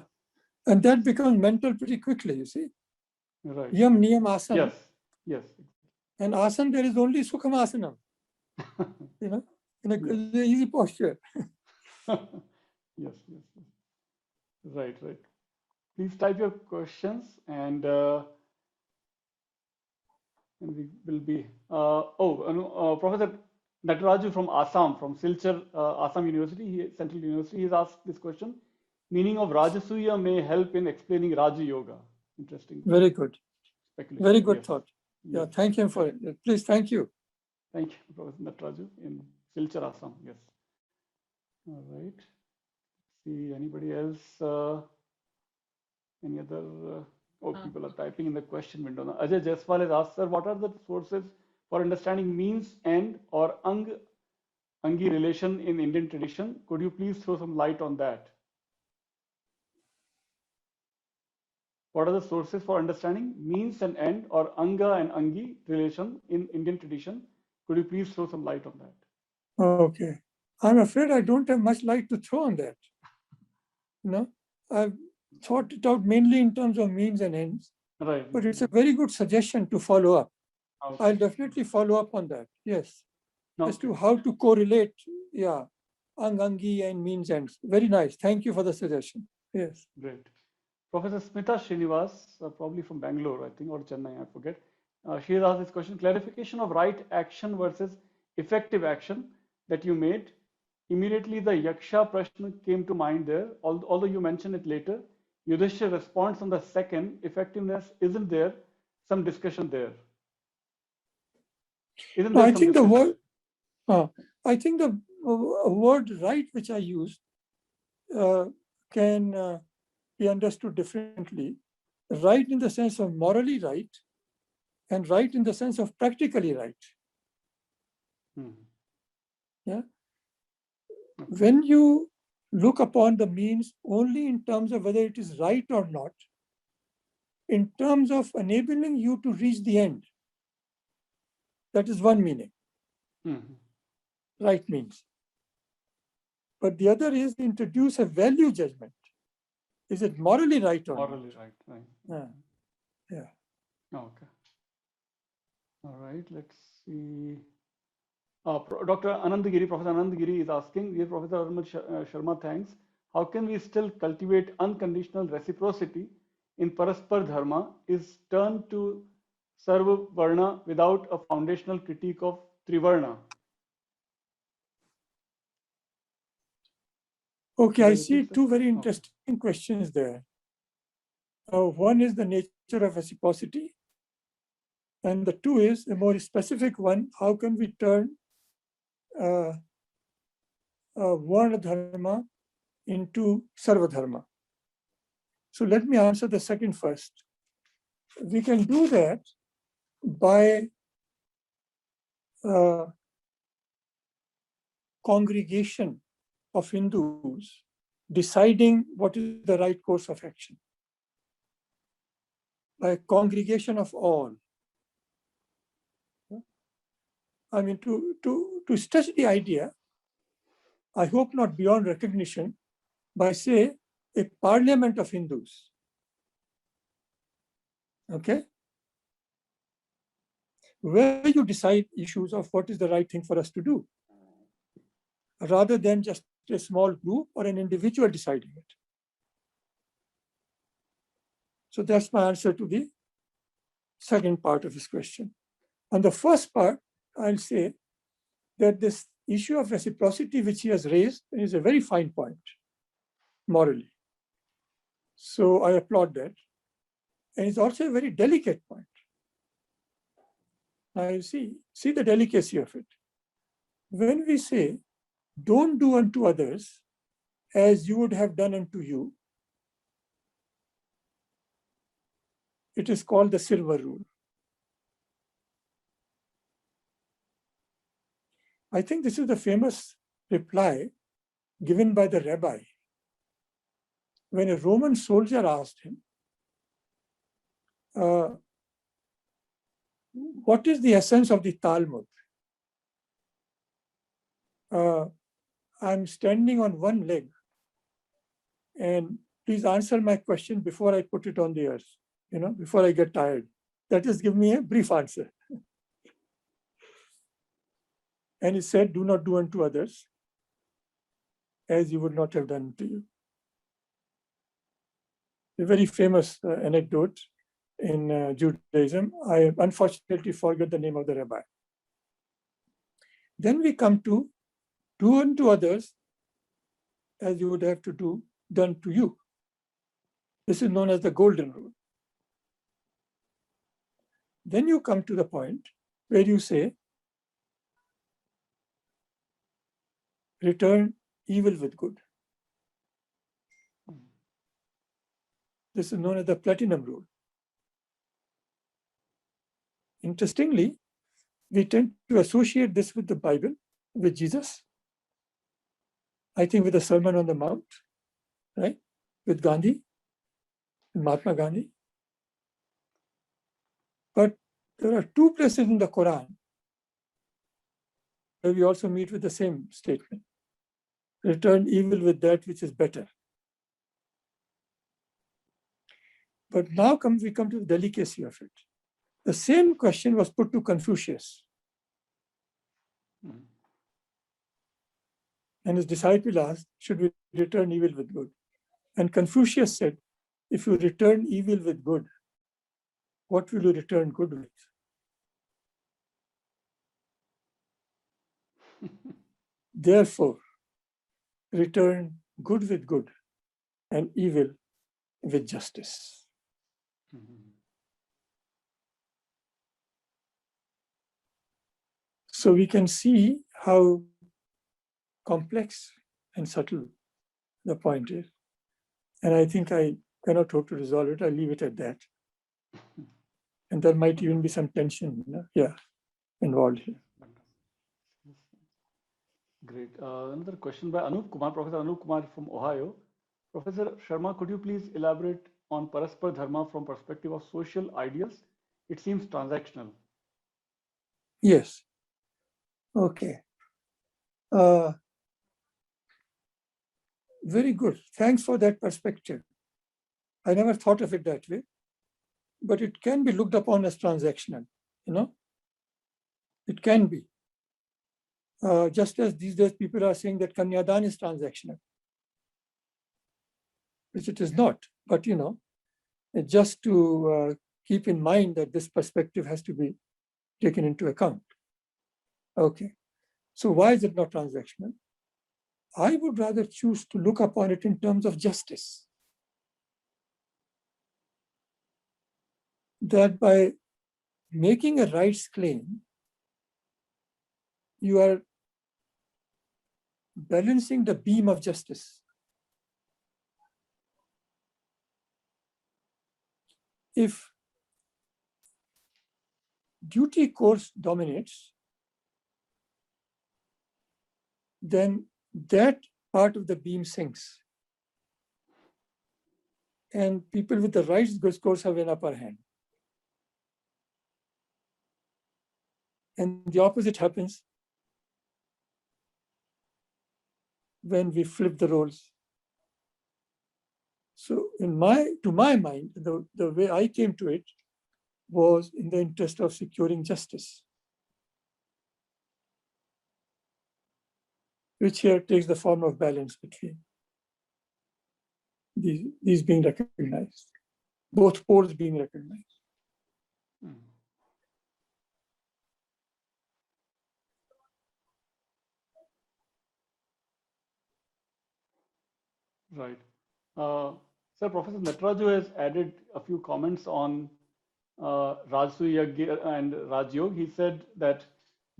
and that becomes mental pretty quickly, you see. Right. Yam, niyam, asana. Yes, yes. And asana, there is only Sukhamasana, you know, in a Yes. easy posture. Yes, yes, yes. Right, right. Please type your questions and we will be. Professor Nataraju from Assam, from Silchar, Assam University, Central University, he's asked this question. Meaning of Rajasuya may help in explaining Raja Yoga. Interesting. Very good. Speculation. Very good Yes. thought. Yes. Yeah, thank him for it. Please, thank you. Thank you, Professor Nataraju in Silchar, Assam. Yes. All right. See anybody else? Any other? People are typing in the question window. Now, Ajay Jaiswal has asked, sir, what are the sources for understanding means, end, or Angi relation in Indian tradition? Could you please throw some light on that? What are the sources for understanding means and end, or Anga and Angi relation in Indian tradition? Could you please throw some light on that? Okay. I'm afraid I don't have much light to throw on that. You know, I've thought it out mainly in terms of means and ends. Right. But it's a very good suggestion to follow up. Okay. I'll definitely follow up on that. Yes. Okay. As to how to correlate, yeah, Angangi and means ends. Very nice. Thank you for the suggestion. Yes. Great. Professor Smita Srinivas, probably from Bangalore, I think, or Chennai, I forget. She has asked this question: clarification of right action versus effective action that you made. Immediately, the Yaksha Prashna came to mind there, although you mentioned it later. Yudhishthira responds on the second, effectiveness isn't there, some discussion there. Isn't there some discussion? I think the word right, which I used, can be understood differently. Right in the sense of morally right, and right in the sense of practically right. Yeah. When you look upon the means only in terms of whether it is right or not, in terms of enabling you to reach the end, that is one meaning. Right means. But the other is introduce a value judgment. Is it morally right or morally not? Right. Yeah. Okay. All right. Let's see. Dr. Anandagiri, Professor Anandagiri is asking, dear Professor Arvind Sharma, thanks. How can we still cultivate unconditional reciprocity in Paraspar Dharma is turned to Sarva Varna without a foundational critique of Trivarna? Okay, I see two very interesting questions there. One is the nature of reciprocity, and the two is a more specific one. How can we turn Varna Dharma into Sarva Dharma? So let me answer the second first. We can do that by congregation of Hindus deciding what is the right course of action. by a congregation of all. I mean, to stretch the idea, I hope not beyond recognition, by say a parliament of Hindus. Okay? Where you decide issues of what is the right thing for us to do, rather than just a small group or an individual deciding it. So that's my answer to the second part of his question. On the first part, I'll say that this issue of reciprocity which he has raised is a very fine point, morally. So I applaud that. And it's also a very delicate point. Now you see the delicacy of it. When we say, don't do unto others as you would have done unto you, it is called the silver rule. I think this is the famous reply given by the rabbi when a Roman soldier asked him, what is the essence of the Talmud? I'm standing on one leg, and please answer my question before I put it on the earth, before I get tired. That is, give me a brief answer. And he said, do not do unto others as you would not have done to you. A very famous anecdote in Judaism. I unfortunately forget the name of the rabbi. Then we come to do unto others as you would have to do done to you. This is known as the golden rule. Then you come to the point where you say, return evil with good. This is known as the platinum rule. Interestingly, we tend to associate this with the Bible, with Jesus. I think with the Sermon on the Mount, right? With Gandhi, Mahatma Gandhi. But there are two places in the Quran where we also meet with the same statement. Return evil with that which is better. But now we come to the delicacy of it. The same question was put to Confucius. And his disciple asked, should we return evil with good? And Confucius said, if you return evil with good, what will you return good with? Therefore, return good with good and evil with justice. So we can see how complex and subtle the point is. And I think I cannot hope to resolve it. I'll leave it at that. And there might even be some tension involved here. Great. Another question by Anup Kumar, Professor Anup Kumar from Ohio. Professor Sharma, could you please elaborate on Paraspar Dharma from perspective of social ideals? It seems transactional. Yes. Okay. Very good. Thanks for that perspective. I never thought of it that way, but it can be looked upon as transactional, It can be. Just as these days people are saying that Kanyadan is transactional, which it is not. But, just to keep in mind that this perspective has to be taken into account. Okay. So why is it not transactional? I would rather choose to look upon it in terms of justice. That by making a rights claim, you are balancing the beam of justice. If duty course dominates, then that part of the beam sinks. And people with the rights course have an upper hand. And the opposite happens when we flip the roles. So to my mind, the way I came to it was in the interest of securing justice, which here takes the form of balance between these being recognized, both poles being recognized. Right. Sir, Professor Nataraju has added a few comments on Rajsu Yagya and Raj Yoga. He said that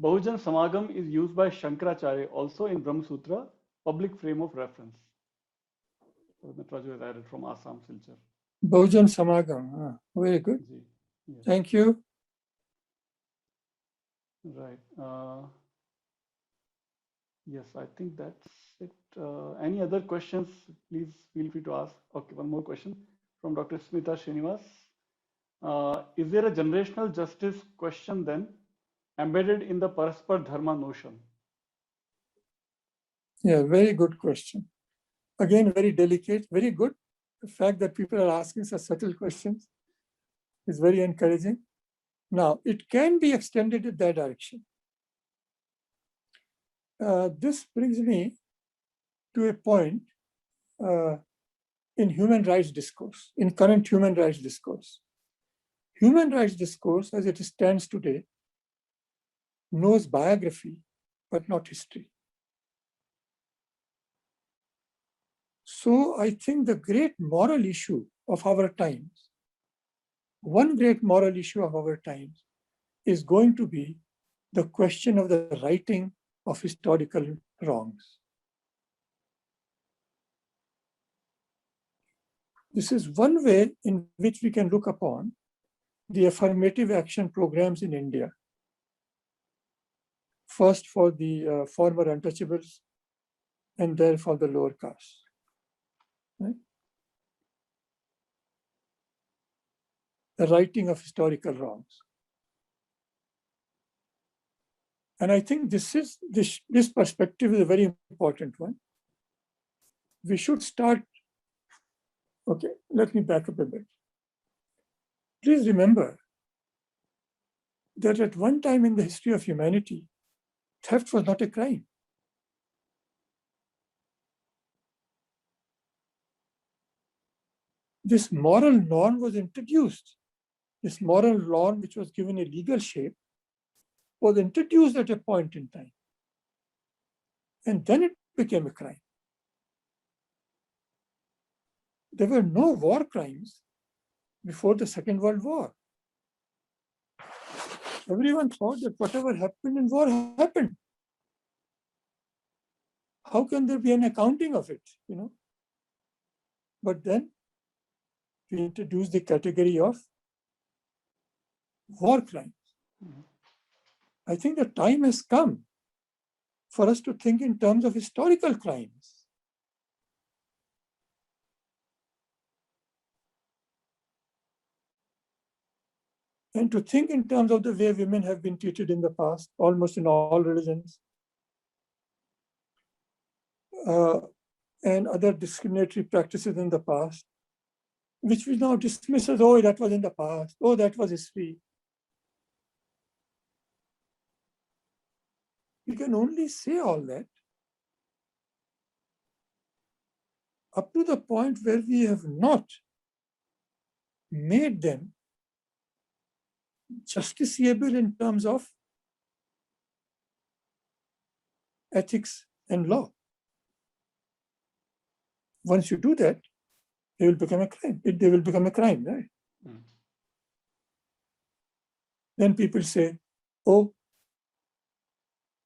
Bahujan Samagam is used by Shankaracharya also in Brahmasutra, public frame of reference. Nataraju has added from Assam, Silchar. Bahujan Samagam, very good. Yes. Thank you. Right. Yes, I think that's it. Any other questions? Please feel free to ask. Okay, one more question from Dr. Smita Srinivas. Is there a generational justice question then embedded in the Paraspar Dharma notion? Yeah, very good question. Again, very delicate, very good. The fact that people are asking such subtle questions is very encouraging. Now, it can be extended in that direction. This brings me to a point in human rights discourse, in current human rights discourse. Human rights discourse, as it stands today, knows biography, but not history. So I think the great moral issue of our times, one great moral issue of our times is going to be the question of the righting of historical wrongs. This is one way in which we can look upon the affirmative action programs in India. First for the former untouchables, and then for the lower castes. Right? The righting of historical wrongs. And I think this perspective is a very important one. We should start. Okay, let me back up a bit. Please remember that at one time in the history of humanity, theft was not a crime. This moral norm was introduced. This moral norm, which was given a legal shape, was introduced at a point in time. And then it became a crime. There were no war crimes before the Second World War. Everyone thought that whatever happened in war happened. How can there be an accounting of it, you know? But then we introduced the category of war crimes. I think the time has come for us to think in terms of historical crimes. And to think in terms of the way women have been treated in the past, almost in all religions, and other discriminatory practices in the past, which we now dismiss as, oh, that was in the past, oh, that was history. We can only say all that up to the point where we have not made them justiciable in terms of ethics and law. Once you do that, they will become a crime. They will become a crime, right? Then people say, oh,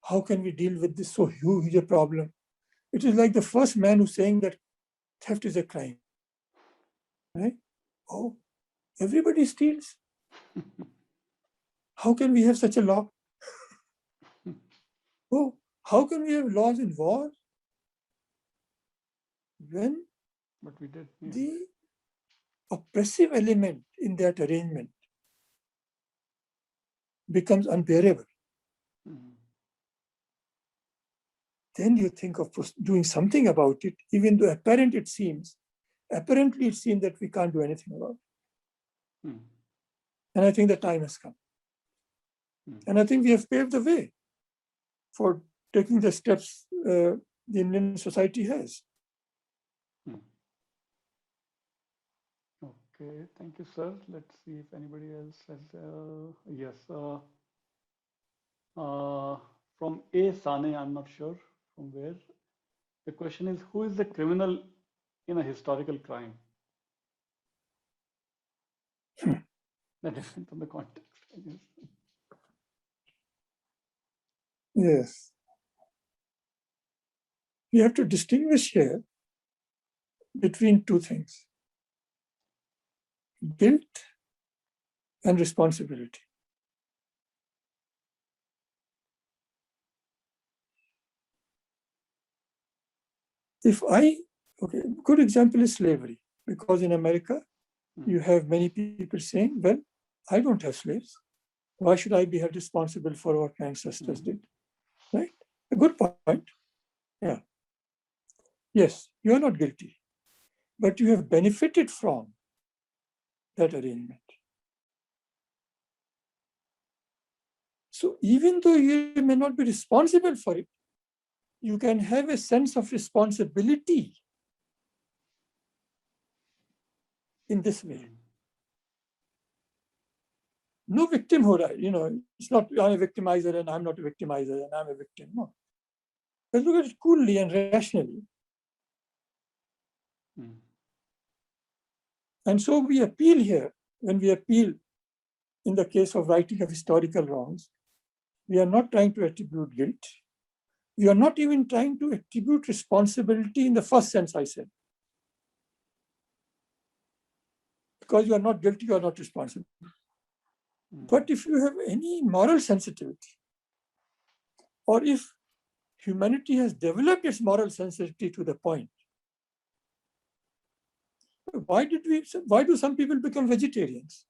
how can we deal with this so huge a problem? It is like the first man who's saying that theft is a crime, right? Oh, everybody steals. How can we have such a law? Oh, how can we have laws in war when But we did. the oppressive element in that arrangement becomes unbearable? then you think of doing something about it, even though apparently it seems that we can't do anything about it. And I think the time has come. And I think we have paved the way for taking the steps the Indian society has. Okay, thank you, sir. Let's see if anybody else has. Yes. From A. Sane, I'm not sure from where. The question is, who is the criminal in a historical crime? That depends on the context, I guess. Yes. We have to distinguish here between two things: guilt and responsibility. Good example is slavery, because in America, you have many people saying, well, I don't have slaves. Why should I be held responsible for what my ancestors did? Right? A good point. Yeah. Yes, you are not guilty, but you have benefited from that arrangement. So even though you may not be responsible for it, you can have a sense of responsibility in this way. No victimhood, it's not I'm a victimizer and I'm not a victimizer and I'm a victim. No. Let's look at it coolly and rationally. And so we appeal here, when we appeal in the case of righting of historical wrongs, we are not trying to attribute guilt. We are not even trying to attribute responsibility in the first sense I said. Because you are not guilty, you are not responsible. But if you have any moral sensitivity, or if humanity has developed its moral sensitivity to the point, why do some people become vegetarians?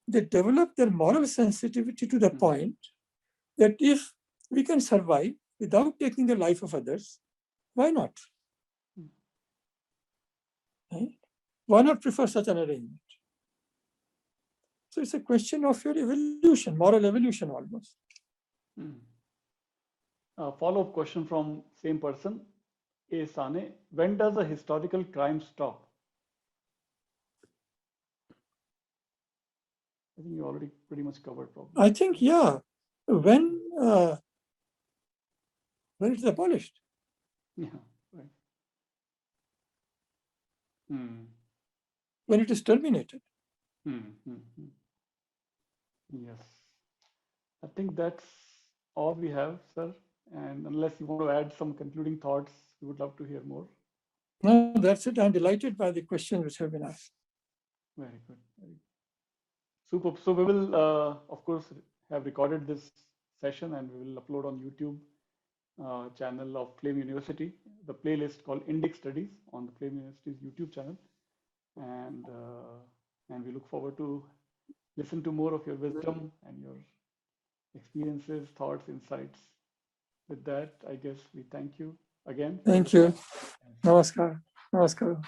They develop their moral sensitivity to the point that if we can survive without taking the life of others, why not? Right? Why not prefer such an arrangement? So it's a question of your evolution, moral evolution almost. A follow-up question from same person, A. Sane. When does a historical crime stop? I think you already pretty much covered probably. I think, yeah, when it's abolished. Yeah, right. When it is terminated. Yes. I think that's all we have, sir. And unless you want to add some concluding thoughts, we would love to hear more. No, that's it. I'm delighted by the questions which have been asked. Very good. Very good. Super. So we will, of course, have recorded this session and we will upload on YouTube channel of Flame University, the playlist called Indic Studies on the Flame University's YouTube channel. And we look forward to listen to more of your wisdom and your experiences, thoughts, insights. With that, I guess we thank you again. Thank you. Namaskar. Namaskar.